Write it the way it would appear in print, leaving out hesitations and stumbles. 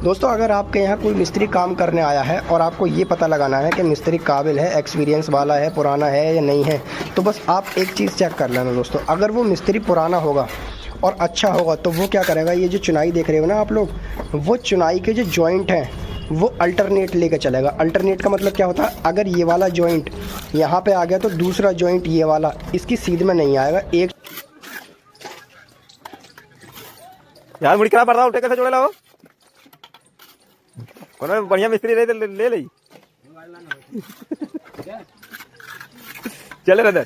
दोस्तों अगर आपके यहाँ कोई मिस्त्री काम करने आया है और आपको ये पता लगाना है कि मिस्त्री काबिल है, एक्सपीरियंस वाला है, पुराना है या नहीं है, तो बस आप एक चीज़ चेक कर लेना दोस्तों। अगर वो मिस्त्री पुराना होगा और अच्छा होगा तो वो क्या करेगा, ये जो चुनाई देख रहे हो ना आप लोग, वो चुनाई के जो जॉइंट हैं वो अल्टरनेट लेके चलेगा। अल्टरनेट का मतलब क्या होता है, अगर ये वाला जॉइंट यहाँ पे आ गया तो दूसरा जॉइंट ये वाला इसकी सीध में नहीं आएगा। एक यार मुड़ी खराब पड़ रहा उल्टे कैसे जोड़े लाओ कोनो बढ़िया मिस्त्री रहे तो ले ले चले रहे